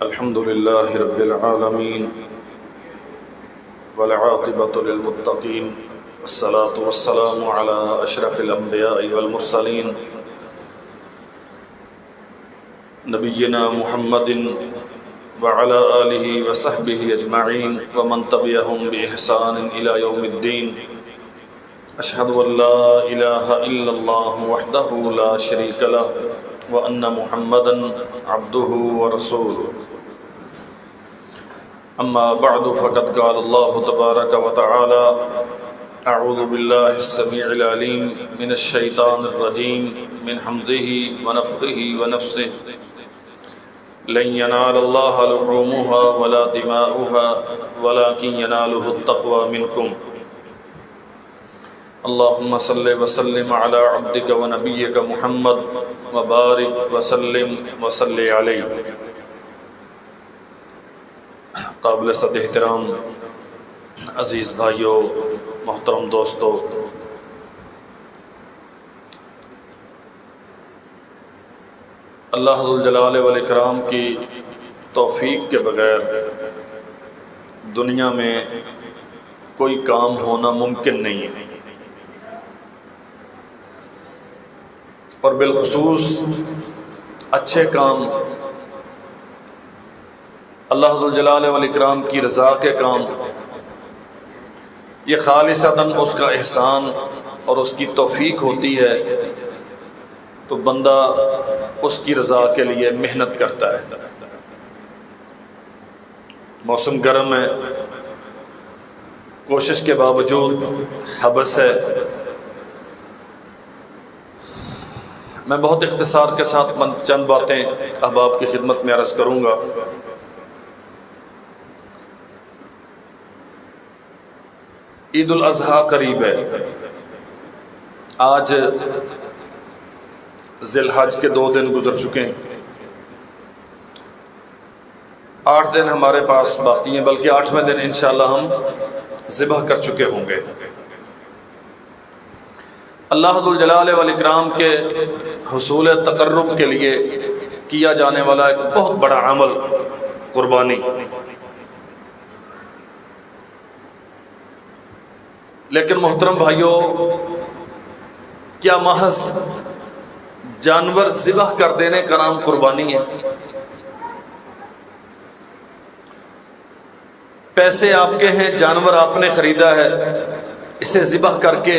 الحمد لله رب العالمين والعاقبة للمتقين والصلاة والسلام على أشرف الأنبياء والمرسلين نبينا محمد وعلى آله وصحبه أجمعين ومن تبعهم بإحسان إلى يوم الدين. أشهد أن لا إله إلا الله وحده لا شريك له وأن محمدًا عبده ورسوله. أما بعد فقد قال الله تبارك وتعالى: أعوذ بالله السميع العليم من الشيطان الرجيم من حمزه ونفخه ونفسه. لن ينال الله لحومها ولا دماؤها ولكن يناله التقوى منكم. اللهم صل وسلم على عبدك ونبيك محمد وبارك وسلم وصل علیہ. قابل صد احترام عزیز بھائیوں، محترم دوستو، اللہ ذوالجلال والاکرام کی توفیق کے بغیر دنیا میں کوئی کام ہونا ممکن نہیں ہے، اور بالخصوص اچھے کام، اللہ ذوالجلال والاکرام کی رضا کے کام، یہ خالصتاً اس کا احسان اور اس کی توفیق ہوتی ہے تو بندہ اس کی رضا کے لیے محنت کرتا ہے. موسم گرم ہے، کوشش کے باوجود حبس ہے. میں بہت اختصار کے ساتھ چند باتیں احباب کی خدمت میں عرض کروں گا. عید الاضحیٰ قریب ہے. آج ذی الحج کے 2 دن گزر چکے ہیں. 8 دن ہمارے پاس باقی ہیں، بلکہ 8ویں دن انشاءاللہ ہم ذبح کر چکے ہوں گے. اللہ ذوالجلال والاکرام کے حصول تقرب کے لیے کیا جانے والا ایک بہت بڑا عمل قربانی. لیکن محترم بھائیوں، کیا محض جانور ذبح کر دینے کا نام قربانی ہے؟ پیسے آپ کے ہیں، جانور آپ نے خریدا ہے، اسے ذبح کر کے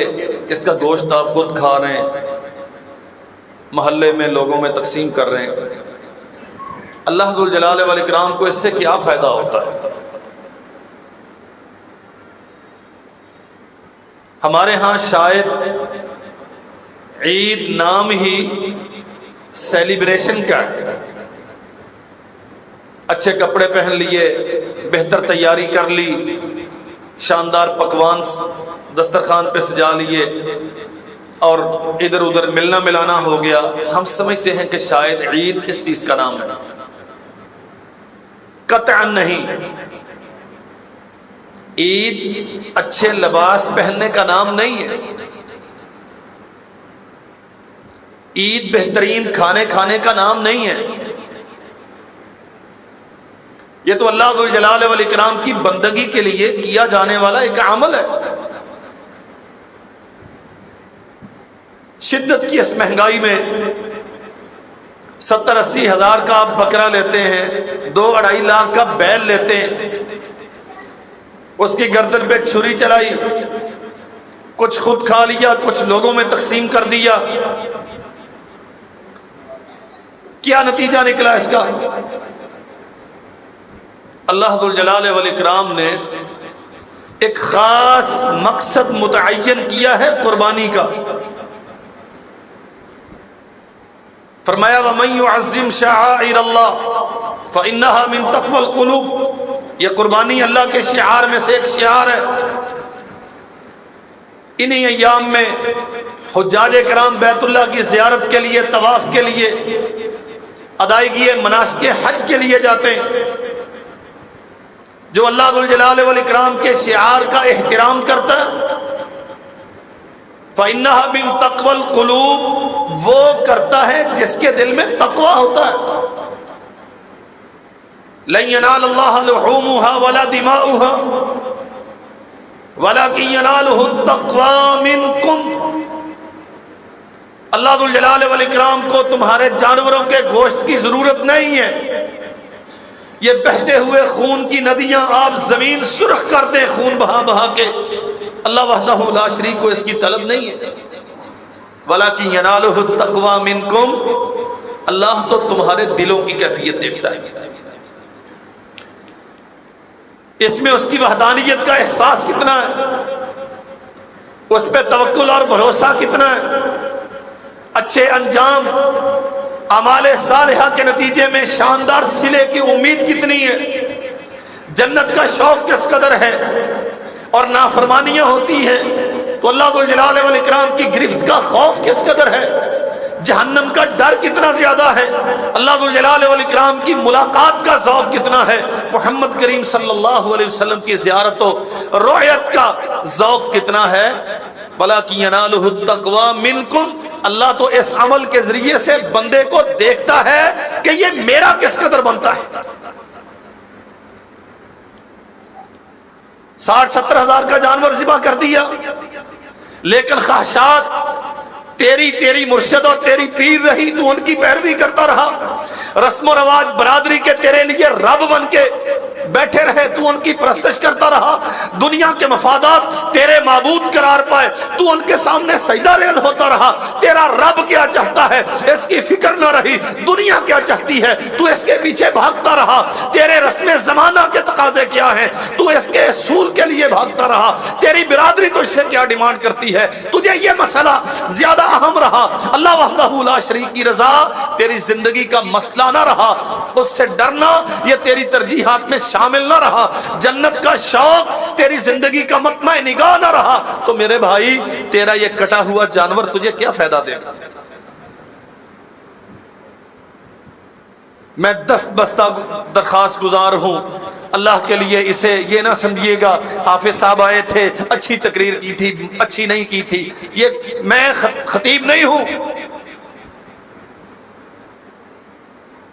اس کا گوشت آپ خود کھا رہے ہیں، محلے میں لوگوں میں تقسیم کر رہے ہیں. اللہ ذوالجلال والاکرام کو اس سے کیا فائدہ ہوتا ہے؟ ہمارے ہاں شاید عید نام ہی سیلیبریشن کا ہے. اچھے کپڑے پہن لیے، بہتر تیاری کر لی، شاندار پکوان دسترخوان پہ سجا لیے اور ادھر ادھر ملنا ملانا ہو گیا. ہم سمجھتے ہیں کہ شاید عید اس چیز کا نام ہے. قطعا نہیں. عید اچھے لباس پہننے کا نام نہیں ہے. عید بہترین کھانے کھانے کا نام نہیں ہے. یہ تو اللہ ذوالجلال والاکرام کی بندگی کے لیے کیا جانے والا ایک عمل ہے. شدت کی اس مہنگائی میں 70-80 ہزار کا آپ بکرا لیتے ہیں، 2-2.5 لاکھ کا بیل لیتے ہیں، اس کی گردن پہ چھری چلائی، کچھ خود کھا لیا، کچھ لوگوں میں تقسیم کر دیا. کیا نتیجہ نکلا اس کا؟ اللہ ذوالجلال والاکرام نے ایک خاص مقصد متعین کیا ہے قربانی کا. فرمایا وَمَن يُعَظِّمْ شَعَائِرَ اللَّهِ فَإِنَّهَا مِن تَقْوَى الْقُلُوبِ. یہ قربانی اللہ کے شعار میں سے ایک شعار ہے. انہی ایام میں حجاج کرام بیت اللہ کی زیارت کے لیے، طواف کے لیے، ادائیگی مناسک حج کے لیے جاتے ہیں. جو اللہ ذوالجلال والاکرام کے شعار کا احترام کرتا ہے، فَإِنَّهَا مِن تَقْوَى الْقُلُوبِ، وہ کرتا ہے جس کے دل میں تقوی ہوتا ہے. لن ینال اللہ لحومها ولا دماؤها ولکن ینالہ التقوی منکم، اللہ ذو الجلال والاکرام کو تمہارے جانوروں کے گوشت کی ضرورت نہیں ہے، یہ بہتے ہوئے خون کی ندیاں آپ زمین سرخ کر دیں خون بہا بہا کے، اللہ وحدہ لا شریک کو اس کی طلب نہیں ہے۔ وَلَكِنْ يَنَالُهُ التَّقْوَى مِنْكُمْ، اللہ تو تمہارے دلوں کی کیفیت دیکھتا ہے، اس میں اس کی وحدانیت کا احساس کتنا ہے، اس پہ توکل اور بھروسہ کتنا ہے، اچھے انجام اعمال صالحہ کے نتیجے میں شاندار صلے کی امید کتنی ہے، جنت کا شوق کس قدر ہے، اور نافرمانیاں ہوتی ہیں تو اللہ ذو الجلال والاکرام کی گرفت کا خوف کس قدر ہے، جہنم کا ڈر کتنا زیادہ ہے، اللہ ذو الجلال والاکرام کی ملاقات کا ذوق کتنا ہے، محمد کریم صلی اللہ علیہ وسلم کی زیارت و رؤیت کا ذوق کتنا ہے۔ وَلَكِنْ يَنَالُهُ التَّقْوَى مِنْكُمْ، اللہ تو اس عمل کے ذریعے سے بندے کو دیکھتا ہے کہ یہ میرا کس قدر بنتا ہے۔ 60-70 ہزار کا جانور ذبح کر دیا، لیکن خواہشات تیری مرشد اور تیری پیر رہی، تو ان کی پیروی کرتا رہا، رسم و رواج برادری کے تیرے لیے رب بن کے بیٹھے رہے، تو ان کی پرستش کرتا رہا، دنیا کے مفادات تیرے معبود قرار پائے، تو ان کے سامنے سجدہ ریز ہوتا رہا، تیرا رب کیا چاہتا ہے اس کی فکر نہ رہی، دنیا کیا چاہتی ہے تو اس کے پیچھے بھاگتا رہا، تیرے رسم زمانہ کے تقاضے کیا ہیں تو اس کے اصول کے لیے بھاگتا رہا، تیری برادری تو اس سے کیا ڈیمانڈ کرتی ہے، تجھے یہ مسئلہ زیادہ اہم رہا، اللہ وحدہ لا شریک کی رضا تیری زندگی کا مسئلہ نہ رہا، اس سے ڈرنا یہ تیری ترجیحات میں شامل نہ رہا، جنت کا شوق تیری زندگی کا مطمع نگاہ نہ رہا، تو میرے بھائی تیرا یہ کٹا ہوا جانور تجھے کیا فائدہ دے گا؟ میں دست بستہ درخواست گزار ہوں اللہ کے لیے، اسے یہ نہ سمجھیے گا حافظ صاحب آئے تھے اچھی تقریر کی تھی، اچھی نہیں کی تھی، یہ میں خطیب نہیں ہوں،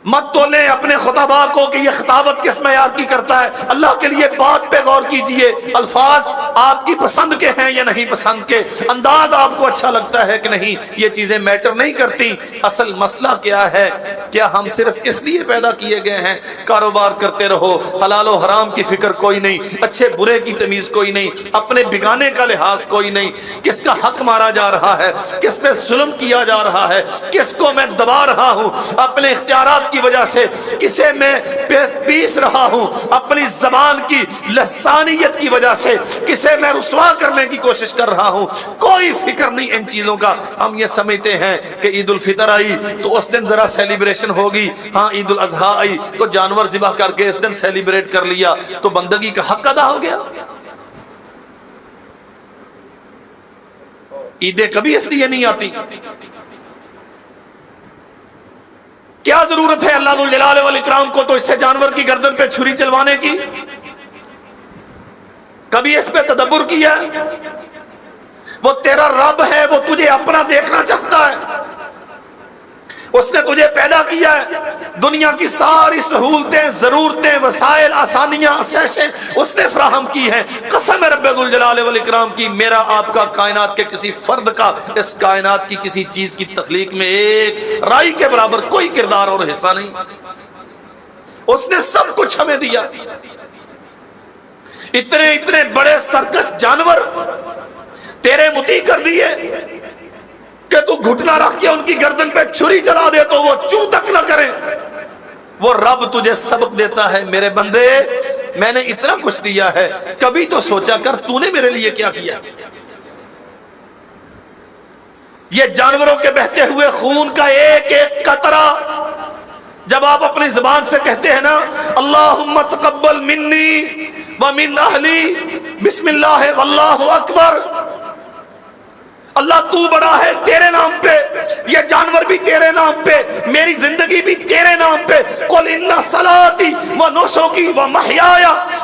مت تولیں اپنے خطباء کو کہ یہ خطابت کس معیار کی کرتا ہے، اللہ کے لیے بات پہ غور کیجئے، الفاظ آپ کی پسند کے ہیں یا نہیں پسند کے، انداز آپ کو اچھا لگتا ہے کہ نہیں، یہ چیزیں میٹر نہیں کرتی، اصل مسئلہ کیا ہے، کیا ہم صرف اس لیے پیدا کیے گئے ہیں کاروبار کرتے رہو، حلال و حرام کی فکر کوئی نہیں، اچھے برے کی تمیز کوئی نہیں، اپنے بگانے کا لحاظ کوئی نہیں، کس کا حق مارا جا رہا ہے، کس پہ ظلم کیا جا رہا ہے، کس کو میں دبا رہا ہوں اپنے اختیارات کی وجہ سے، کسے میں پیس رہا ہوں اپنی زبان کی لسانیت کی وجہ سے، کسے میں رسوا کرنے کی کوشش کر رہا ہوں، کوئی فکر نہیں ان چیزوں کا، ہم یہ سمجھتے ہیں کہ عید الفطر آئی تو اس دن ذرا سیلیبریشن ہوگی، ہاں عید الاضحیٰ آئی تو جانور ذبح کر کے اس دن سیلیبریٹ کر لیا تو بندگی کا حق ادا ہو گیا۔ عیدیں کبھی اس لیے نہیں آتی، کیا ضرورت ہے اللہ ذو الجلال والاکرام کو تو اس سے جانور کی گردن پہ چھری چلوانے کی؟ کبھی اس پہ تدبر کیا؟ وہ تیرا رب ہے، وہ تجھے اپنا دیکھنا چاہتا ہے، اس نے تجھے پیدا کیا ہے، دنیا کی ساری سہولتیں، ضرورتیں، وسائل، آسانیاں، آسائشیں اس نے فراہم کی ہیں، قسم ہے رب ذوالجلال والاکرام کی، میرا آپ کا کائنات کے کسی فرد کا اس کائنات کی کسی چیز کی تخلیق میں ایک رائی کے برابر کوئی کردار اور حصہ نہیں، اس نے سب کچھ ہمیں دیا، اتنے بڑے سرکش جانور تیرے مطیع کر دیے کہ تو گھٹنا رکھ کے ان کی گردن پہ چھری چلا دے تو وہ چوں تک نہ کریں، وہ رب تجھے سبق دیتا ہے، میرے بندے میں نے اتنا کچھ دیا ہے، کبھی تو سوچا کر تو نے میرے لیے کیا کیا۔ یہ جانوروں کے بہتے ہوئے خون کا ایک ایک قطرہ جب آپ اپنی زبان سے کہتے ہیں نا اللہم تقبل منی ومن اہلی بسم اللہ واللہ اکبر، اللہ تو بڑا ہے، تیرے نام پہ یہ جانور بھی تیرے نام پہ، میری زندگی بھی تیرے نام پہ، قل ان صلاتی و نسکی و محیایا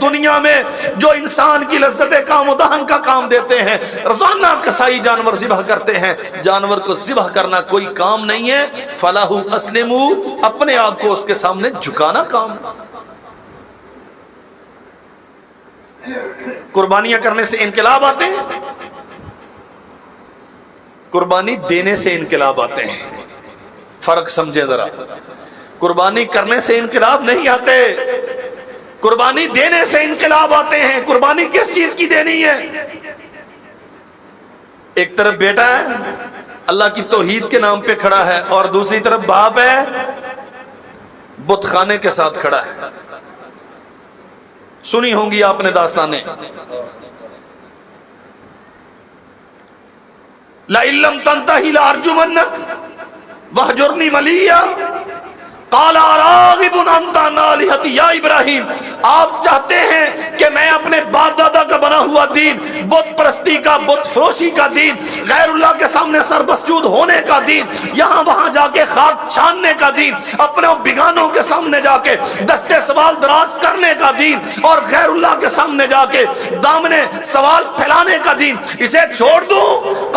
دنیا میں جو انسان کی لذت کام و دہن کا کام دیتے ہیں، روزانہ کسائی جانور ذبح کرتے ہیں، جانور کو ذبح کرنا کوئی کام نہیں ہے، فلاح اسلموا، اپنے آپ کو اس کے سامنے جھکانا کام ہے۔ قربانیاں کرنے سے انقلاب آتے ہیں، قربانی دینے سے انقلاب آتے ہیں، فرق سمجھے ذرا۔ قربانی کرنے سے انقلاب نہیں آتے، قربانی دینے سے انقلاب آتے ہیں۔ قربانی کس چیز کی دینی ہے؟ ایک طرف بیٹا ہے اللہ کی توحید کے نام پہ کھڑا ہے، اور دوسری طرف باپ ہے بت خانے کے ساتھ کھڑا ہے۔ سنی ہوں گی آپ نے داستانیں، لَإِن لَّمْ تَنْتَهِ لَأَرْجُمَنَّكَ وَاهْجُرْنِي مَلِيًّا قَالَ أَرَاغِبٌ أَنْتَ عَنْ آلِهَتِي یا ابراہیم، آپ چاہتے ہیں کہ میں اپنے باپ دادا کا بنا ہوا دین، بت پرستی کا، بت فروشی کا دین، غیر اللہ کے سامنے سر مسجود ہونے کا دین، یہاں وہاں جا کے خاک چھاننے کا دین، اپنے بیگانوں کے سامنے جا کے دستے سوال دراز کرنے کا دین، اور غیر اللہ کے سامنے جا کے دامنے سوال پھیلانے کا دین، اسے چھوڑ دوں؟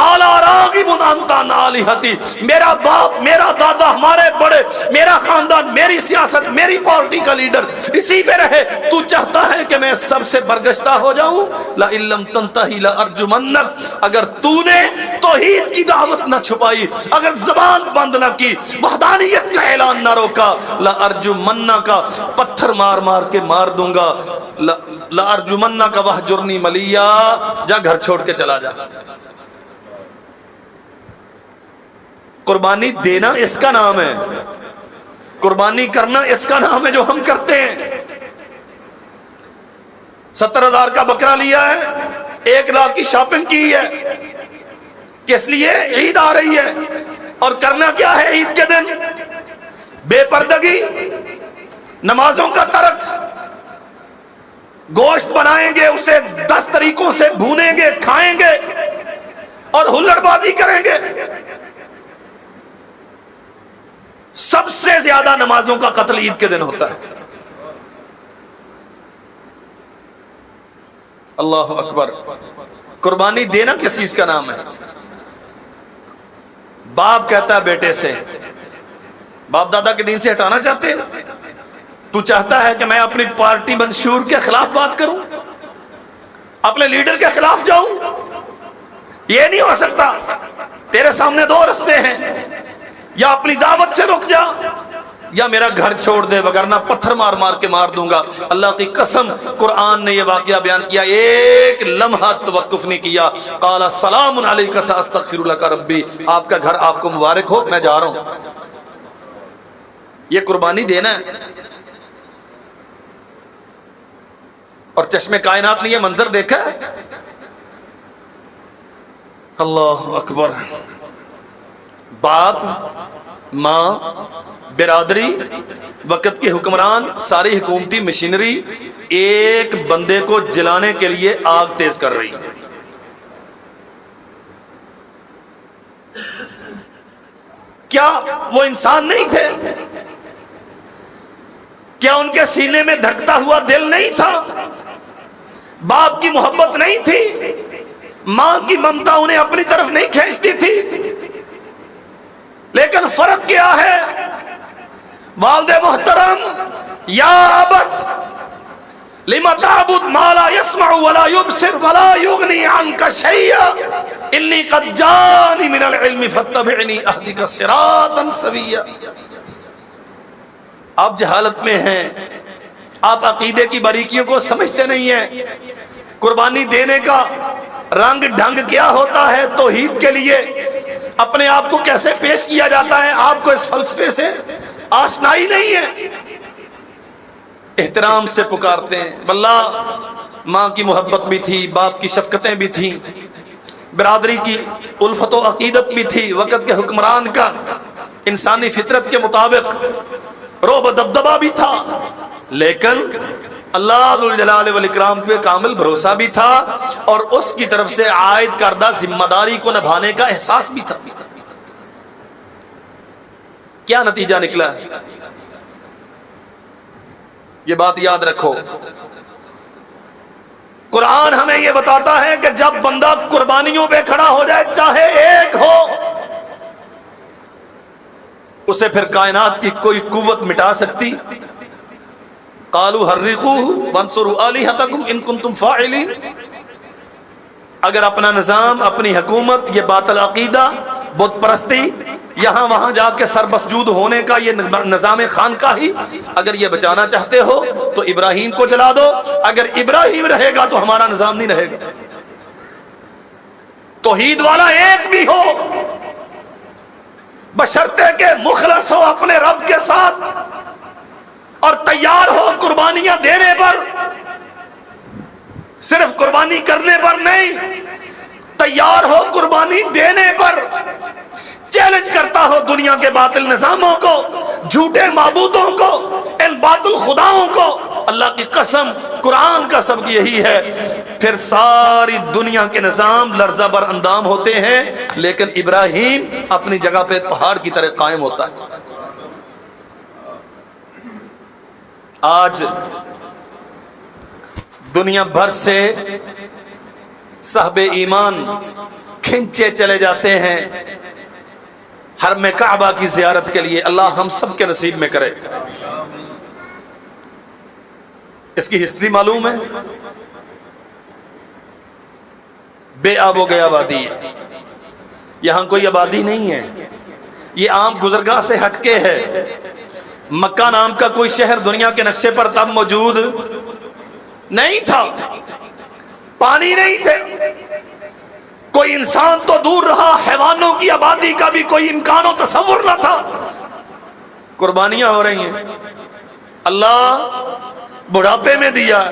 قَالَ أَرَاغِبٌ أَنْتَ عَنْ آلِهَتِي، میرا باپ، میرا دادا، ہمارے بڑے، میرا خاندان، میری سیاست، میری پارٹی کا لیڈر اسی پہ رہے، تو چاہتا ہے کہ میں سب سے برگشتہ ہو جاؤں؟ لَإِن لَّمْ تَنْتَهِ لَأَرْجُمَنَّكَ، اگر تو نے توحید کی دعوت نہ چھپائی، اگر زبان بند نہ کی، وحدانیت کا اعلان نہ روکا، لَأَرْجُمَنَّكَ، پتھر مار مار کے مار دوں گا، لَأَرْجُمَنَّكَ وَاهْجُرْنِي مَلِيًّا، جا گھر چھوڑ کے چلا جا۔ قربانی دینا اس کا نام ہے، قربانی کرنا اس کا نام ہے جو ہم کرتے ہیں۔ 70,000 کا بکرا لیا ہے، 1 لاکھ کی شاپنگ کی ہے، کس لیے؟ عید آ رہی ہے، اور کرنا کیا ہے عید کے دن؟ بے پردگی، نمازوں کا ترک، گوشت بنائیں گے، اسے 10 طریقوں سے بھونیں گے، کھائیں گے، اور ہلڑ بازی کریں گے۔ سب سے زیادہ نمازوں کا قتل عید کے دن ہوتا ہے۔ اللہ اکبر۔ قربانی دینا کس چیز کا نام ہے؟ باپ کہتا ہے بیٹے سے، باپ دادا کے دین سے ہٹانا چاہتے ہیں؟ تو چاہتا ہے کہ میں اپنی پارٹی منشور کے خلاف بات کروں، اپنے لیڈر کے خلاف جاؤں؟ یہ نہیں ہو سکتا۔ تیرے سامنے 2 رستے ہیں، یا اپنی دعوت سے رک جا، یا میرا گھر چھوڑ دے، وگرنہ پتھر مار مار کے مار دوں گا۔ اللہ کی قسم، قرآن نے یہ واقعہ بیان کیا، ایک لمحہ توقف نہیں کیا۔ قال سلام علیک ساستغفر لک ربی، آپ کا گھر آپ کو مبارک ہو، میں جا رہا ہوں۔ یہ قربانی دینا ہے۔ اور چشم کائنات نے یہ منظر دیکھا ہے؟ اللہ اکبر۔ باپ، ماں، برادری، وقت کے حکمران، ساری حکومتی مشینری ایک بندے کو جلانے کے لیے آگ تیز کر رہی ہے۔ کیا وہ انسان نہیں تھے؟ کیا ان کے سینے میں دھڑکتا ہوا دل نہیں تھا؟ باپ کی محبت نہیں تھی؟ ماں کی ممتا انہیں اپنی طرف نہیں کھینچتی تھی؟ لیکن فرق کیا ہے؟ والد محترم، یا ابت لما تعبد ما لا يسمع ولا يبصر ولا يغني عنك شيئا انی قد جانی من العلم فاتبعنی اهدک صراطا سویا۔ آپ جہالت میں ہیں، آپ عقیدے کی باریکیوں کو سمجھتے نہیں ہیں۔ قربانی دینے کا رنگ ڈھنگ کیا ہوتا ہے، توحید کے لیے اپنے آپ کو کیسے پیش کیا جاتا ہے، آپ کو اس فلسفے سے آشنائی نہیں ہے۔ احترام سے پکارتے ہیں۔ واللہ ماں کی محبت بھی تھی، باپ کی شفقتیں بھی تھیں، برادری کی الفت و عقیدت بھی تھی، وقت کے حکمران کا انسانی فطرت کے مطابق رعب و دبدبہ بھی تھا، لیکن اللہ ذوالجلال والاکرام پہ کامل بھروسہ بھی تھا، اور اس کی طرف سے عائد کردہ ذمہ داری کو نبھانے کا احساس بھی تھا۔ کیا نتیجہ نکلا؟ یہ بات یاد رکھو، قرآن ہمیں یہ بتاتا ہے کہ جب بندہ قربانیوں پہ کھڑا ہو جائے، چاہے ایک ہو، اسے پھر کائنات کی کوئی قوت مٹا سکتی؟ قالوا حرقوه وانصروا آلهتكم ان کنتم فاعلین۔ اگر اپنا نظام، اپنی حکومت، یہ باطل عقیدہ، بت پرستی، یہاں وہاں جا کے سربسجود ہونے کا یہ نظام خانقاہی، اگر یہ بچانا چاہتے ہو تو ابراہیم کو جلا دو۔ اگر ابراہیم رہے گا تو ہمارا نظام نہیں رہے گا۔ توحید والا ایک بھی ہو، بشرطے کہ مخلص ہو اپنے رب کے ساتھ اور تیار ہو قربانیاں دینے پر، صرف قربانی کرنے پر نہیں، تیار ہو قربانی دینے پر، چیلنج کرتا ہو دنیا کے باطل نظاموں کو، جھوٹے معبودوں کو، ان باطل خداؤں کو۔ اللہ کی قسم قرآن کا سبق یہی ہے، پھر ساری دنیا کے نظام لرزہ بر اندام ہوتے ہیں، لیکن ابراہیم اپنی جگہ پہ پہاڑ کی طرح قائم ہوتا ہے۔ آج دنیا بھر سے صاحب ایمان کھنچے چلے جاتے ہیں حرم کعبہ کی زیارت کے لیے، اللہ ہم سب کے نصیب میں کرے۔ اس کی ہسٹری معلوم ہے، بے آب و گیا آبادی ہے، یہاں کوئی آبادی نہیں ہے، یہ عام گزرگاہ سے ہٹ کے ہے۔ مکہ نام کا کوئی شہر دنیا کے نقشے پر تب موجود نہیں تھا، پانی نہیں تھے، کوئی انسان تو دور رہا، حیوانوں کی آبادی کا بھی کوئی امکان و تصور نہ تھا۔ قربانیاں ہو رہی ہیں، اللہ بڑھاپے میں دیا،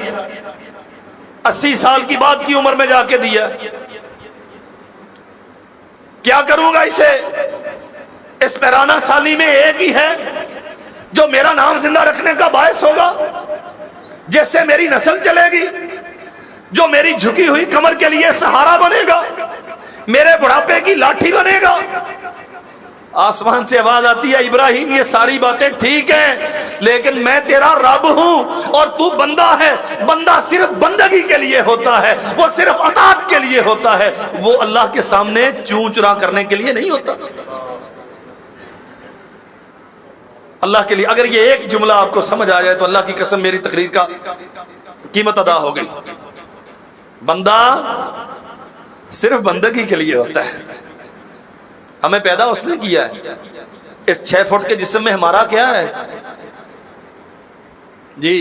80 سال کی بعد کی عمر میں جا کے دیا، کیا کروں گا اسے؟ اس پیرانہ سالی میں ایک ہی ہے جو میرا نام زندہ رکھنے کا باعث ہوگا، جس سے میری نسل چلے گی، جو میری جھکی ہوئی کمر کے لیے سہارا بنے گا، میرے بڑھاپے کی لاٹھی بنے گا۔ آسمان سے آواز آتی ہے، ابراہیم یہ ساری باتیں ٹھیک ہیں، لیکن میں تیرا رب ہوں اور تو بندہ ہے۔ بندہ صرف بندگی کے لیے ہوتا ہے، وہ صرف اطاعت کے لیے ہوتا ہے، وہ اللہ کے سامنے چون چرا کرنے کے لیے نہیں ہوتا۔ اللہ کے لیے اگر یہ ایک جملہ آپ کو سمجھ آ جائے تو اللہ کی قسم میری تقریر کا قیمت ادا ہو گئی۔ بندہ صرف بندگی کے لیے ہوتا ہے، ہمیں پیدا اس نے کیا ہے۔ اس 6 فٹ کے جسم میں ہمارا کیا ہے؟ جی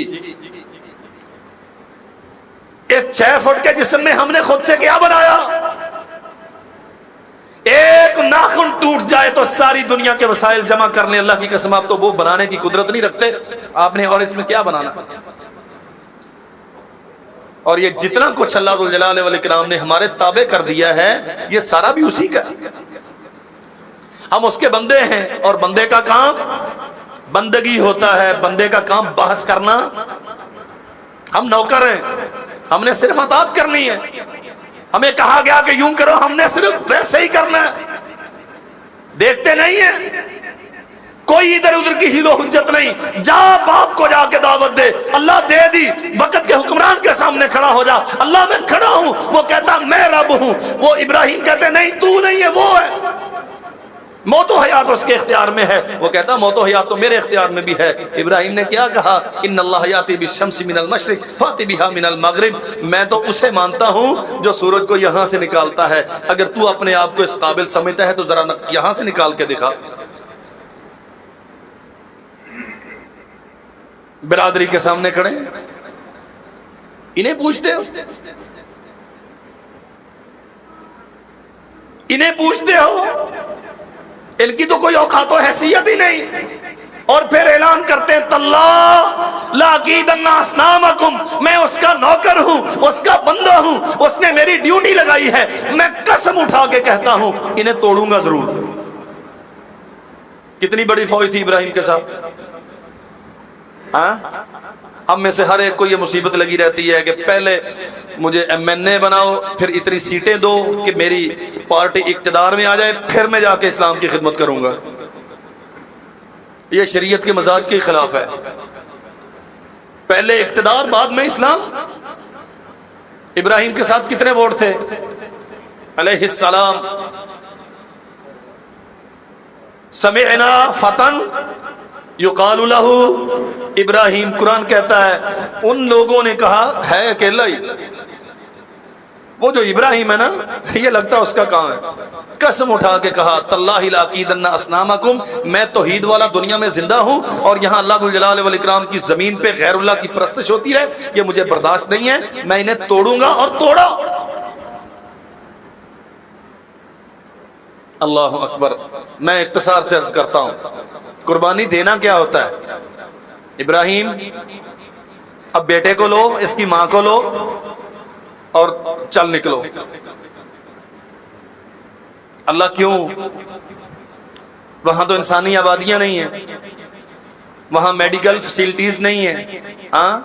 اس 6 فٹ کے جسم میں ہم نے خود سے کیا بنایا؟ ایک ناخن ٹوٹ جائے تو ساری دنیا کے وسائل جمع کرنے، اللہ کی قسم آپ تو وہ بنانے کی قدرت نہیں رکھتے آپ نے، اور اس میں کیا بنانا؟ اور یہ جتنا کچھ اللہ ذو الجلال والاکرام نے ہمارے تابع کر دیا ہے، یہ سارا بھی اسی کا، ہم اس کے بندے ہیں، اور بندے کا کام بندگی ہوتا ہے، بندے کا کام بحث کرنا۔ ہم نوکر ہیں، ہم نے صرف اطاعت کرنی ہے، ہمیں کہا گیا کہ یوں کرو، ہم نے صرف ویسے ہی کرنا ہے۔ دیکھتے نہیں ہیں، کوئی ادھر ادھر کی ہیلو حجت نہیں، جا باپ کو جا کے دعوت دے، اللہ دے دی، وقت کے حکمران کے سامنے کھڑا ہو جا، اللہ میں کھڑا ہوں، وہ کہتا میں رب ہوں، وہ ابراہیم کہتے نہیں تو نہیں ہے، وہ ہے۔ موت و حیات اس کے اختیار میں ہے، وہ کہتا موت و حیات تو میرے اختیار میں بھی ہے۔ ابراہیم نے کیا کہا؟ ان اللہ یاتی بالشمس من المشرق فاتی بہا من المغرب، میں تو اسے مانتا ہوں جو سورج کو یہاں سے نکالتا ہے، اگر تو اپنے آپ کو اس قابل سمجھتا ہے تو ذرا یہاں سے نکال کے دکھا۔ برادری کے سامنے کھڑے ہیں، انہیں پوچھتے ہو، انہیں پوچھتے ہو، ان کی تو کوئی اوقات و حیثیت ہی نہیں، اور پھر اعلان کرتے ہیں تاللہ لاقیدن اصنامکم، میں اس کا نوکر ہوں، اس کا بندہ ہوں، اس نے میری ڈیوٹی لگائی ہے، میں قسم اٹھا کے کہتا ہوں انہیں توڑوں گا ضرور۔ کتنی بڑی فوج تھی ابراہیم کے ساتھ؟ ہاں ہم میں سے ہر ایک کو یہ مصیبت لگی رہتی ہے کہ پہلے مجھے MNA بناؤ، پھر اتنی سیٹیں دو کہ میری پارٹی اقتدار میں آ جائے، پھر میں جا کے اسلام کی خدمت کروں گا۔ یہ شریعت کے مزاج کے خلاف ہے، پہلے اقتدار بعد میں اسلام۔ ابراہیم کے ساتھ کتنے ووٹ تھے علیہ السلام؟ سمعنا فتن یقال لہ ابراہیم، قرآن کہتا ہے ان لوگوں نے کہا، ہے اکیلا ہی وہ جو ابراہیم ہے نا، یہ لگتا ہے اس کا کام ہے، قسم اٹھا کے کہا تاللہ لاکیدن اصنامکم، میں توحید والا دنیا میں زندہ ہوں، اور یہاں اللہ ذو الجلال والاکرام کی زمین پہ غیر اللہ کی پرستش ہوتی ہے، یہ مجھے برداشت نہیں ہے، میں انہیں توڑوں گا، اور توڑا۔ اللہ اکبر۔ میں اختصار سے عرض کرتا ہوں قربانی دینا کیا ہوتا ہے۔ ابراہیم، اب بیٹے کو لو، اس کی ماں کو لو اور چل نکلو۔ اللہ کیوں؟ وہاں تو انسانی آبادیاں نہیں ہیں، وہاں میڈیکل فیسلٹیز نہیں ہیں، ہاں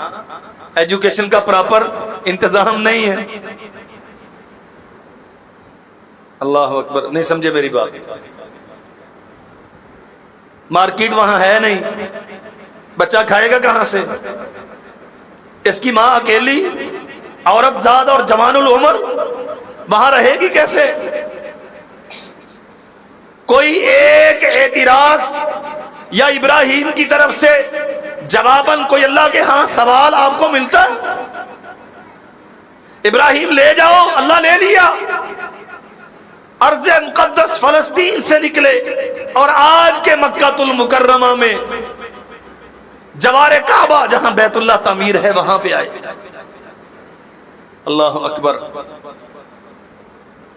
ایجوکیشن کا پراپر انتظام نہیں ہے۔ اللہ اکبر، نہیں سمجھے میری بات؟ مارکیٹ وہاں ہے نہیں، بچہ کھائے گا کہاں سے؟ اس کی ماں اکیلی عورت زاد اور جوان العمر وہاں رہے گی کیسے؟ کوئی ایک اعتراض یا ابراہیم کی طرف سے جواباً کوئی اللہ کے ہاں سوال آپ کو ملتا ہے؟ ابراہیم لے جاؤ، اللہ لے لیا، ارض مقدس فلسطین سے نکلے اور آج کے مکہ المکرمہ میں جوار کعبہ جہاں بیت اللہ تعمیر ہے وہاں پہ آئے۔ اللہ اکبر۔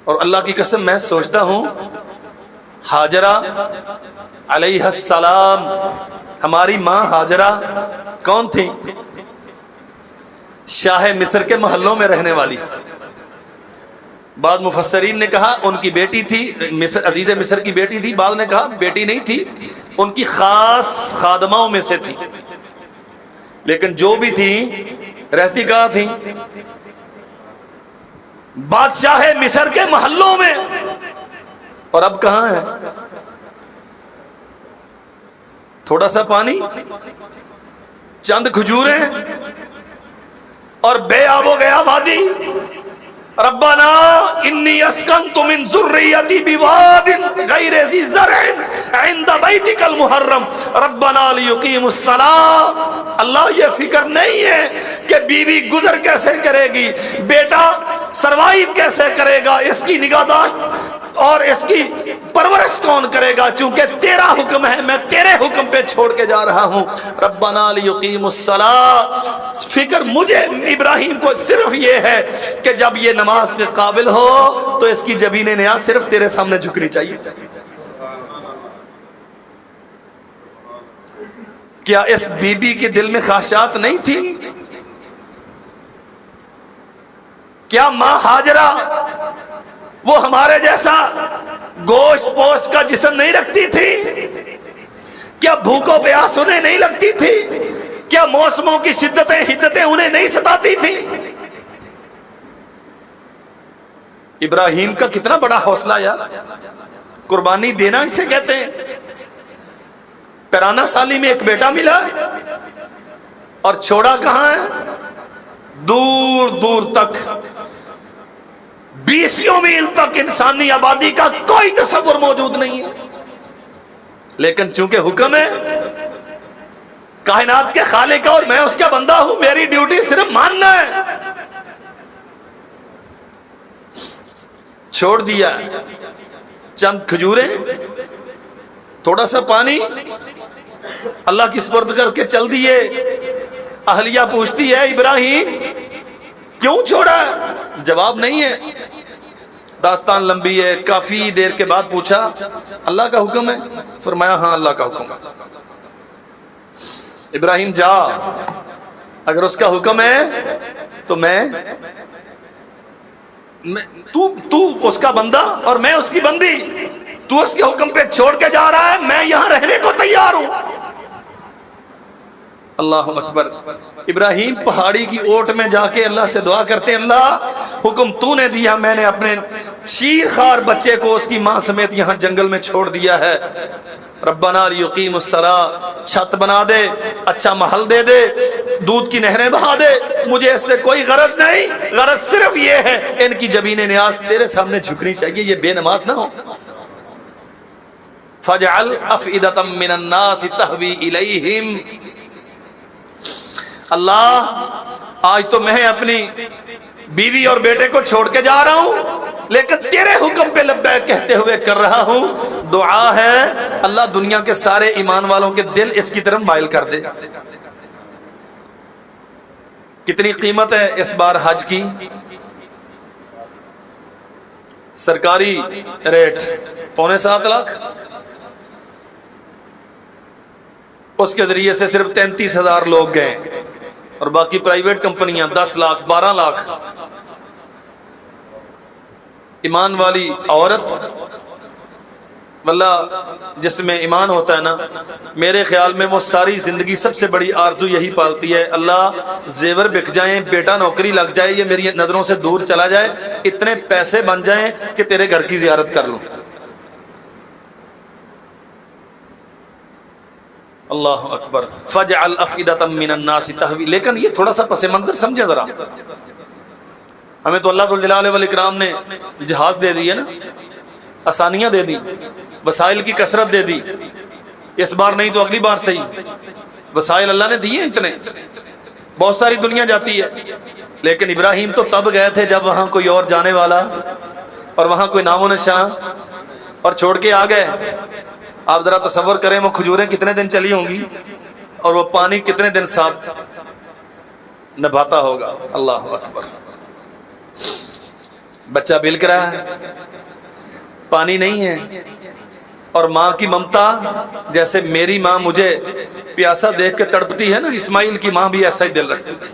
اور اللہ کی قسم میں سوچتا ہوں ہاجرہ علیہ السلام، ہماری ماں ہاجرہ کون تھی؟ شاہ مصر کے محلوں میں رہنے والی۔ بعض مفسرین نے کہا ان کی بیٹی تھی، مصر عزیز مصر کی بیٹی تھی، بعض نے کہا بیٹی نہیں تھی، ان کی خاص خادماؤں میں سے تھی، لیکن جو بھی تھی رہتی کہاں تھی؟ بادشاہ مصر کے محلوں میں۔ اور اب کہاں ہے؟ تھوڑا سا پانی، چند کھجوریں اور بے آب و گیا وادی۔ ربنا انی اسکنت من ذریتی بواد غیر ذی زرع عند بیتک المحرم ربنا لیقیموا الصلاۃ۔ اللہ یہ فکر نہیں ہے کہ بیوی گزر کیسے کرے گی، بیٹا سروائیو کیسے کرے گا، اس کی نگہداشت اور اس کی پرورش کون کرے گا، چونکہ تیرا حکم ہے، میں تیرے حکم پہ چھوڑ کے جا رہا ہوں۔ ربنا لیقیموا الصلاۃ۔ فکر مجھے ابراہیم کو صرف یہ ہے کہ جب یہ نماز کے قابل ہو تو اس کی جبین نیاز صرف تیرے سامنے جھکنی چاہیے۔ کیا اس بی بی کے دل میں خواہشات نہیں تھی؟ کیا ماں ہاجرہ وہ ہمارے جیسا گوشت پوشت کا جسم نہیں رکھتی تھی؟ کیا بھوکوں پیاس انہیں نہیں لگتی تھی؟ کیا موسموں کی شدتیں حدتیں انہیں نہیں ستاتی تھی؟ ابراہیم کا کتنا بڑا حوصلہ یار، قربانی دینا اسے کہتے ہیں۔ پیرانا سالی میں ایک بیٹا ملا اور چھوڑا کہاں ہے؟ دور دور تک، 20 میل تک انسانی آبادی کا کوئی تصور موجود نہیں ہے، لیکن چونکہ حکم ہے کائنات کے خالق کا اور میں اس کا بندہ ہوں، میری ڈیوٹی صرف ماننا ہے، چھوڑ دیا۔ چند کھجوریں، تھوڑا سا پانی، اللہ کی سپرد کر کے چل دیے۔ اہلیہ پوچھتی ہے ابراہیم کیوں چھوڑا؟ جواب نہیں ہے، داستان لمبی ہے، کافی دیر کے بعد پوچھا اللہ کا حکم ہے؟ فرمایا ہاں اللہ کا حکم ہے۔ ابراہیم جا، اگر اس کا حکم ہے تو تو اس کا بندہ اور میں اس کی بندی، تو اس کے حکم پہ چھوڑ کے جا رہا ہے، میں یہاں رہنے کو تیار ہوں۔ اللہ اکبر۔ ابراہیم پہاڑی کی اوٹ میں جا کے اللہ سے دعا کرتے ہیں، اللہ حکم تو نے دیا، میں نے اپنے شیر خوار بچے کو اس کی ماں سمیت یہاں جنگل میں چھوڑ دیا ہے، ربنا لیقیم الصلاۃ، چھت بنا دے، اچھا محل دے دے، دودھ کی نہریں بہا دے، مجھے اس سے کوئی غرض نہیں، غرض صرف یہ ہے ان کی جبین نیاز تیرے سامنے جھکنی چاہیے، یہ بے نماز نہ ہو۔ فَاجْعَلْ أَفْئِدَةً مِّنَ النَّاسِ تَهْوِي إِلَيْهِمْ۔ اللہ آج تو میں اپنی بیوی اور بیٹے کو چھوڑ کے جا رہا ہوں، لیکن تیرے حکم پہ لبیک کہتے ہوئے کر رہا ہوں۔ دعا ہے اللہ دنیا کے سارے ایمان والوں کے دل اس کی طرف مائل کر دے۔ کتنی قیمت ہے اس بار حج کی؟ سرکاری ریٹ 6.25 لاکھ، اس کے ذریعے سے صرف 33,000 لوگ گئے، اور باقی پرائیویٹ کمپنیاں 10 لاکھ 12 لاکھ۔ ایمان والی عورت، واللہ جس میں ایمان ہوتا ہے نا، میرے خیال میں وہ ساری زندگی سب سے بڑی آرزو یہی پالتی ہے، اللہ زیور بک جائیں، بیٹا نوکری لگ جائے، یہ میری نظروں سے دور چلا جائے، اتنے پیسے بن جائیں کہ تیرے گھر کی زیارت کر لوں۔ اللہ اکبر۔ فَاجْعَلْ أَفْئِدَةً مِّنَ النَّاسِ تَهْوِي، لیکن یہ تھوڑا سا پس منظر سمجھے ذرا، ہمیں تو اللہ ذوالجلال والاکرام نے جہاز دے دی ہے نا، آسانیاں دے دی، وسائل کی کثرت دے دی، اس بار نہیں تو اگلی بار صحیح، وسائل اللہ نے دیے اتنے، بہت ساری دنیا جاتی ہے، لیکن ابراہیم تو تب گئے تھے جب وہاں کوئی اور جانے والا اور وہاں کوئی نام و نشان، اور چھوڑ کے آ گئے۔ آپ ذرا تصور کریں وہ کھجوریں کتنے دن چلی ہوں گی اور وہ پانی کتنے دن ساتھ نبھاتا ہوگا۔ اللہ اکبر۔ بچہ بلک رہا ہے، پانی نہیں ہے، اور ماں کی ممتا، جیسے میری ماں مجھے پیاسا دیکھ کے تڑپتی ہے نا، اسماعیل کی ماں بھی ایسا ہی دل رکھتی تھی،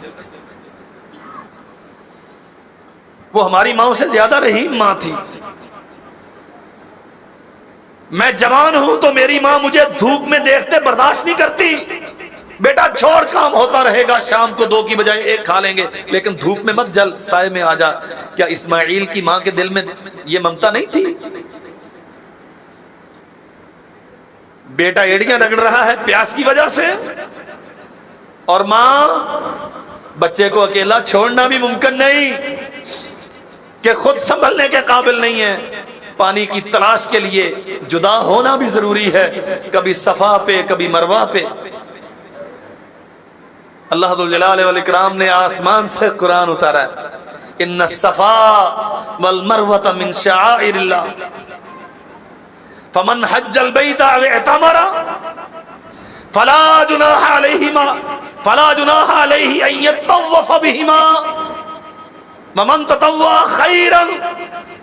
وہ ہماری ماں سے زیادہ رحیم ماں تھی۔ میں جوان ہوں تو میری ماں مجھے دھوپ میں دیکھتے برداشت نہیں کرتی، بیٹا چھوڑ، کام ہوتا رہے گا، شام کو 2 کی بجائے 1 کھا لیں گے، لیکن دھوپ میں مت جل، سائے میں آ جا۔ کیا اسماعیل کی ماں کے دل میں یہ ممتا نہیں تھی؟ بیٹا ایڑیاں رگڑ رہا ہے پیاس کی وجہ سے، اور ماں بچے کو اکیلا چھوڑنا بھی ممکن نہیں، کہ خود سنبھلنے کے قابل نہیں ہے، پانی کی تلاش کے لیے جدا ہونا بھی ضروری ہے، کبھی صفا پہ کبھی مروہ پہ۔ اللہ ذوالجلال والاکرام نے آسمان سے قرآن اتارا ہے، ان الصفا والمروہ من شعائر اللہ فمن حج البیت او اعتمر فلا جناح علیہ ان یطوف بہما ومن تطوع خیرا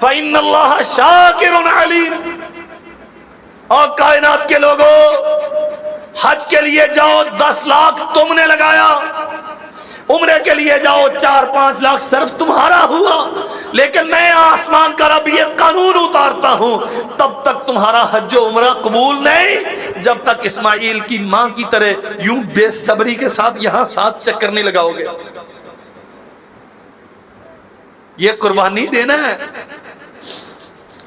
فإن اللہ شاکر علیم۔ اور کائنات کے لوگوں، حج کے لیے جاؤ 10 لاکھ تم نے لگایا، عمرے کے لیے جاؤ 4-5 لاکھ صرف تمہارا ہوا، لیکن میں آسمان کا رب یہ قانون اتارتا ہوں، تب تک تمہارا حج و عمرہ قبول نہیں جب تک اسماعیل کی ماں کی طرح یوں بے صبری کے ساتھ یہاں 7 چکر نہیں لگاؤ گے۔ یہ قربانی دینا ہے،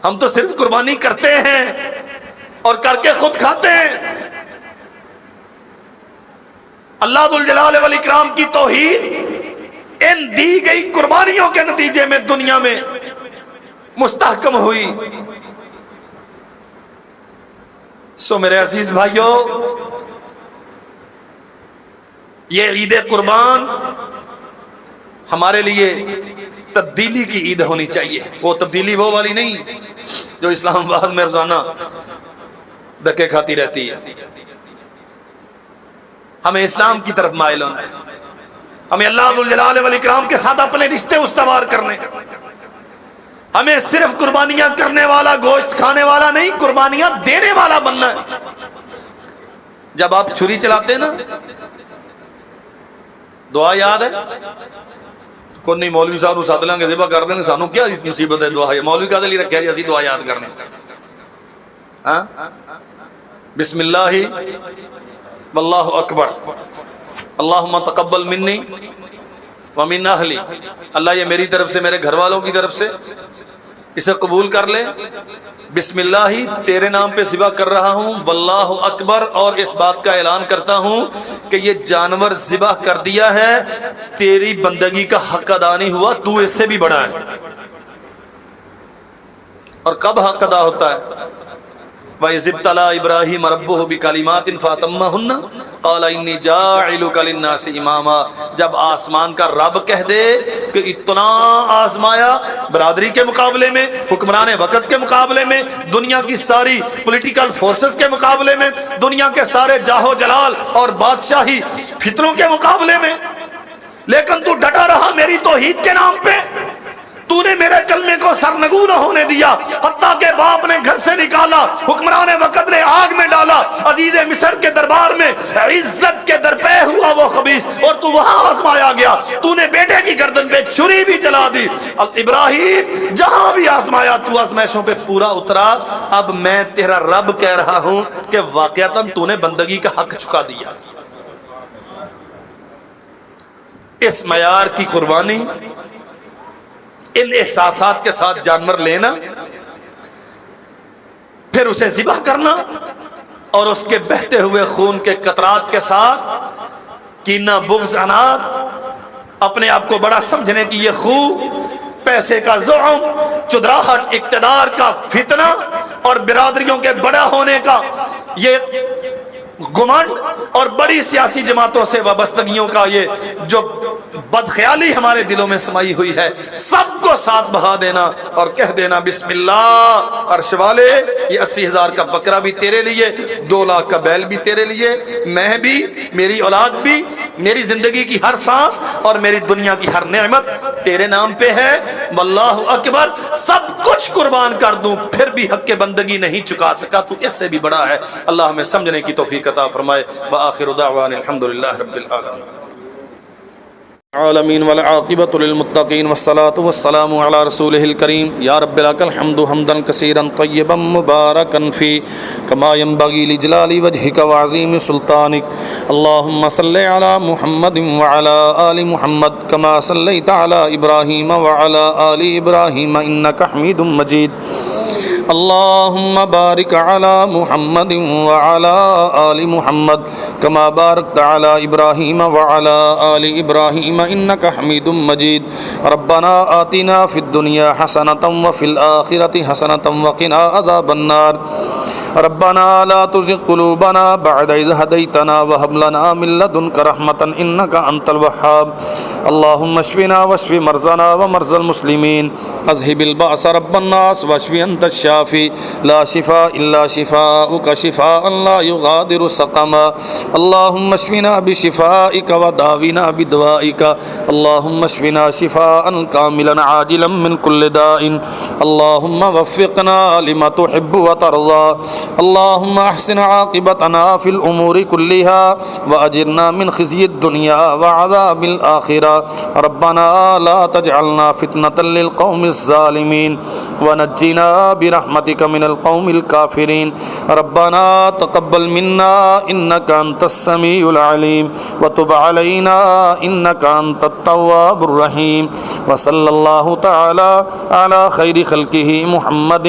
ہم تو صرف قربانی کرتے ہیں اور کر کے خود کھاتے ہیں۔ اللہ ذوالجلال والاکرام کی توحید ان دی گئی قربانیوں کے نتیجے میں دنیا میں مستحکم ہوئی۔ سو میرے عزیز بھائیوں، یہ عید قربان ہمارے لیے تبدیلی کی عید ہونی چاہیے، وہ تبدیلی وہ والی نہیں جو اسلام آباد میں روزانہ دھکے کھاتی رہتی ہے۔ ہمیں اسلام کی طرف مائل ہونا ہے، ہمیں اللہ ذوالجلال والاکرام کے ساتھ اپنے رشتے استوار کرنے، ہمیں صرف قربانیاں کرنے والا، گوشت کھانے والا نہیں، قربانیاں دینے والا بننا ہے۔ جب آپ چھری چلاتے ہیں نا، دعا یاد ہے؟ کوئی نہیں، مولوی صاحب نو سد لیں گے، ذبح کر دیں گے، سانو کیا اس مصیبت ہے دعا ہے؟ مولوی کا دلی رکھا جی اسی دعا یاد کرنے۔ ہاں، بسم اللہ واللہ اکبر، اللہم تقبل منی ومن اہلی، اللہ یہ میری طرف سے، میرے گھر والوں کی طرف سے اسے قبول کر لے، بسم اللہ ہی تیرے نام پہ ذبح کر رہا ہوں، واللہ اکبر، اور اس بات کا اعلان کرتا ہوں کہ یہ جانور ذبح کر دیا ہے، تیری بندگی کا حق ادا نہیں ہوا، تو اس سے بھی بڑا ہے۔ اور کب حق ادا ہوتا ہے؟ وَإِذِ ابْتَلَىٰ إِبْرَاهِيمَ رَبُّهُ بِكَلِمَاتٍ فَأَتَمَّهُنَّ قَالَ إِنِّي جَاعِلُكَ لِلنَّاسِ إِمَامًا، جب آسمان کا رب کہہ دے کہ اتنا آزمایا، برادری کے مقابلے میں، حکمران وقت کے مقابلے میں، دنیا کی ساری پولیٹیکل فورسز کے مقابلے میں، دنیا کے سارے جاہو جلال اور بادشاہی فتنوں کے مقابلے میں، لیکن تو ڈٹا رہا میری توحید کے نام پہ، تو نے میرے کلمے کو سرنگو نہ ہونے دیا، حتیٰ کہ باپ نے گھر سے نکالا، حکمران وقت نے آگ میں ڈالا، عزیز مصر کے دربار میں عزت کے درپے ہوا وہ خبیث، اور تو وہاں آزمایا گیا، تو نے بیٹے کی گردن پہ چھری بھی چلا دی۔ اب ابراہیم جہاں بھی آزمایا تو آزمائشوں پہ پورا اترا، اب میں تیرا رب کہہ رہا ہوں کہ واقعتاً تو نے بندگی کا حق چکا دیا۔ اس معیار کی قربانی، ان احساسات کے ساتھ جانور لینا، پھر اسے ذبح کرنا، اور اس کے بہتے ہوئے خون کے قطرات کے ساتھ کینہ، بغض، عناد، اپنے آپ کو بڑا سمجھنے کی یہ خو، پیسے کا زعم، چدراہٹ، اقتدار کا فتنہ، اور برادریوں کے بڑا ہونے کا یہ گمنڈ، اور بڑی سیاسی جماعتوں سے وابستگیوں کا یہ جو بدخیالی ہمارے دلوں میں سمائی ہوئی ہے، سب کو ساتھ بہا دینا اور کہہ دینا بسم اللہ، عرش والے یہ 80,000 کا بکرا بھی تیرے لیے، 2 لاکھ کا بیل بھی تیرے لیے، میں بھی، میری اولاد بھی، میری زندگی کی ہر سانس اور میری دنیا کی ہر نعمت تیرے نام پہ ہے، واللہ اکبر، سب کچھ قربان کر دوں، پھر بھی حق بندگی نہیں چکا سکا، تو اس سے بھی بڑا ہے۔ اللہ ہمیں سمجھنے کی توفیق عطا فرمائے۔ وآخر دعوانا الحمدللہ رب العالمین والعاقبۃ للمتقین والصلاة والسلام علی رسولہ الکریم۔ یا رب لک الحمد حمدا کثیرا طیبا مبارکا فی کما ینبغی لجلال وجہک وعظیم سلطانک۔ اللہم صلی علی محمد وعلی آل محمد کما صلیت علی ابراہیم وعلی آل ابراہیم انک حمید مجید۔ اللہم بارک علی محمد وعلی آل محمد کما بارکت علی ابراہیم وعلی آل ابراہیم انک حمید مجید۔ ربنا آتنا فی الدنیا حسنۃ وفی الآخرۃ حسنۃ وقنا عذاب النار۔ ربنا لا تزغ قلوبنا بعد إذ هديتنا وهب لنا من لدنك رحمة إنك أنت الوهاب۔ اللهم اشفنا واشف مرضانا ومرضى المسلمين، اذهب البأس رب الناس واشف أنت الشافي، لا شفاء إلا شفاؤك شفاء لا يغادر سقما۔ اللهم اشفنا بشفائك وداونا بدوائك، اللهم اشفنا شفاء كاملا عاجلا من كل داء، اللهم وفقنا لما تحب وترضى، اللهم احسن عاقبتنا في الامور كلها واجرنا من خزي الدنيا وعذاب الاخره، ربنا لا تجعلنا فتنة للقوم الظالمين ونجنا برحمتك من القوم الكافرين، ربنا تقبل منا انك انت السميع العليم وتب علينا انك انت التواب الرحيم، وصلى الله تعالى على خير خلقه محمد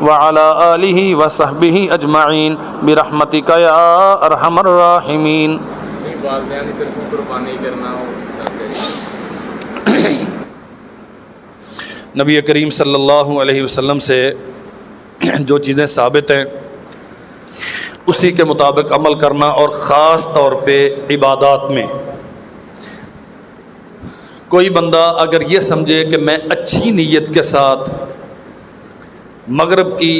وعلى آله وصحبه اجمعین برحمتک یا ارحم الراحمین۔ نبی کریم صلی اللہ علیہ وسلم سے جو چیزیں ثابت ہیں اسی کے مطابق عمل کرنا، اور خاص طور پہ عبادات میں کوئی بندہ اگر یہ سمجھے کہ میں اچھی نیت کے ساتھ مغرب کی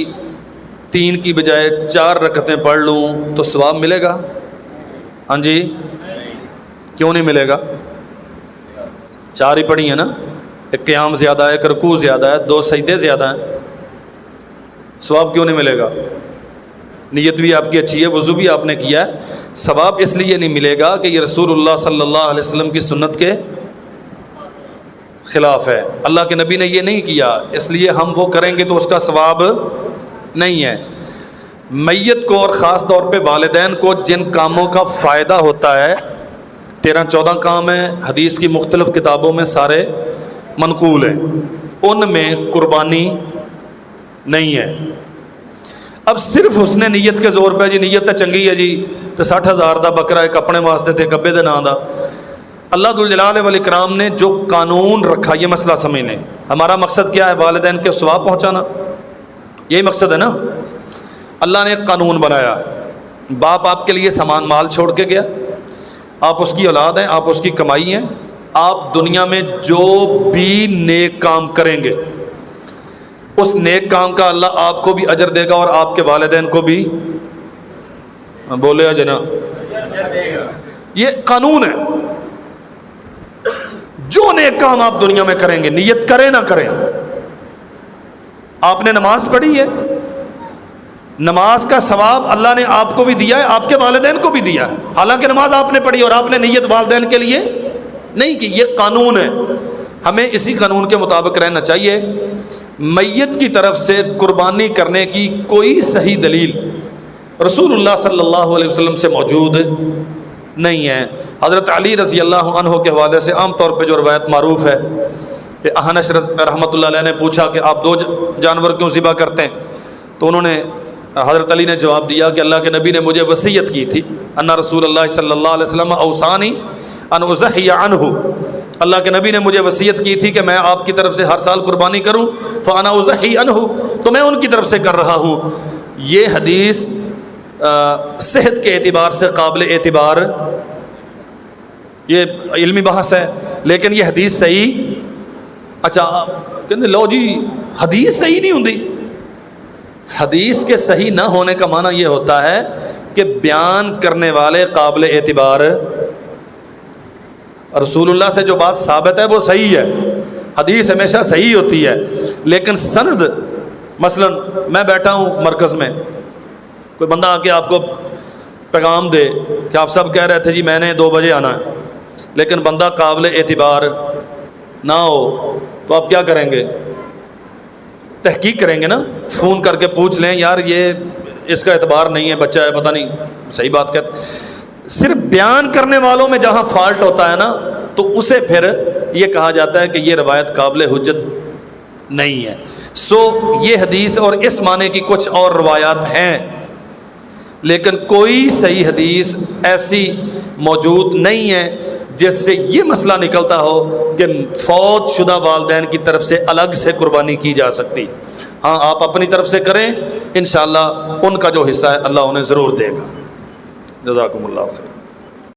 3 کی بجائے 4 رکعتیں پڑھ لوں تو ثواب ملے گا؟ ہاں جی، کیوں نہیں ملے گا؟ 4 ہی پڑھی ہیں نا، ایک قیام زیادہ ہے، ایک رکوع زیادہ ہے، 2 سجدے زیادہ ہیں، ثواب کیوں نہیں ملے گا؟ نیت بھی آپ کی اچھی ہے، وضو بھی آپ نے کیا ہے، ثواب اس لیے نہیں ملے گا کہ یہ رسول اللہ صلی اللہ علیہ وسلم کی سنت کے خلاف ہے، اللہ کے نبی نے یہ نہیں کیا، اس لیے ہم وہ کریں گے تو اس کا ثواب نہیں ہے۔ میت کو اور خاص طور پہ والدین کو جن کاموں کا فائدہ ہوتا ہے، 13-14 کام ہیں، حدیث کی مختلف کتابوں میں سارے منقول ہیں، ان میں قربانی نہیں ہے۔ اب صرف حسن نیت کے زور پہ جی نیت تو چنگی ہے جی تو 60,000 دا بکرا ایک اپنے واسطے تے کبے دے نام دا۔ اللہ ذوالجلال والاکرام نے جو قانون رکھا، یہ مسئلہ سمجھ لیں، ہمارا مقصد کیا ہے؟ والدین کے ثواب پہنچانا، یہی مقصد ہے نا۔ اللہ نے ایک قانون بنایا، باپ آپ کے لیے سامان مال چھوڑ کے گیا، آپ اس کی اولاد ہیں، آپ اس کی کمائی ہیں، آپ دنیا میں جو بھی نیک کام کریں گے اس نیک کام کا اللہ آپ کو بھی اجر دے گا اور آپ کے والدین کو بھی، بولے جنا، یہ قانون ہے۔ جو نیک کام آپ دنیا میں کریں گے، نیت کریں نہ کریں، آپ نے نماز پڑھی ہے، نماز کا ثواب اللہ نے آپ کو بھی دیا ہے، آپ کے والدین کو بھی دیا ہے، حالانکہ نماز آپ نے پڑھی اور آپ نے نیت والدین کے لیے نہیں کی۔ یہ قانون ہے، ہمیں اسی قانون کے مطابق رہنا چاہیے۔ میت کی طرف سے قربانی کرنے کی کوئی صحیح دلیل رسول اللہ صلی اللہ علیہ وسلم سے موجود نہیں ہے۔ حضرت علی رضی اللہ عنہ کے حوالے سے عام طور پہ جو روایت معروف ہے کہ احنش رحمۃ اللہ علیہ نے پوچھا کہ آپ 2 جانور کیوں ذبح کرتے ہیں؟ تو انہوں نے، حضرت علی نے جواب دیا کہ اللہ کے نبی نے مجھے وصیت کی تھی، ان رسول اللہ صلی اللہ علیہ وسلم اوصانی ان اضحی عنہ، اللہ کے نبی نے مجھے وصیت کی تھی کہ میں آپ کی طرف سے ہر سال قربانی کروں، فانا اضحی عنہ، تو میں ان کی طرف سے کر رہا ہوں۔ یہ حدیث صحت کے اعتبار سے قابل اعتبار، یہ علمی بحث ہے، لیکن یہ حدیث صحیح، اچھا کہتے لو جی حدیث صحیح نہیں ہوندی۔ حدیث کے صحیح نہ ہونے کا معنی یہ ہوتا ہے کہ بیان کرنے والے قابل اعتبار، رسول اللہ سے جو بات ثابت ہے وہ صحیح ہے، حدیث ہمیشہ صحیح ہوتی ہے، لیکن سند، مثلا میں بیٹھا ہوں مرکز میں، کوئی بندہ آ کے آپ کو پیغام دے کہ آپ سب کہہ رہے تھے جی میں نے 2 بجے آنا ہے، لیکن بندہ قابل اعتبار نہ ہو تو آپ کیا کریں گے؟ تحقیق کریں گے نا، فون کر کے پوچھ لیں یار یہ اس کا اعتبار نہیں ہے، بچہ ہے پتہ نہیں صحیح بات کہتے۔ صرف بیان کرنے والوں میں جہاں فالٹ ہوتا ہے نا تو اسے پھر یہ کہا جاتا ہے کہ یہ روایت قابل حجت نہیں ہے۔ یہ حدیث اور اس معنی کی کچھ اور روایات ہیں، لیکن کوئی صحیح حدیث ایسی موجود نہیں ہے جس سے یہ مسئلہ نکلتا ہو کہ فوت شدہ والدین کی طرف سے الگ سے قربانی کی جا سکتی۔ ہاں آپ اپنی طرف سے کریں، انشاءاللہ ان کا جو حصہ ہے اللہ انہیں ضرور دے گا۔ جزاکم اللہ خیر۔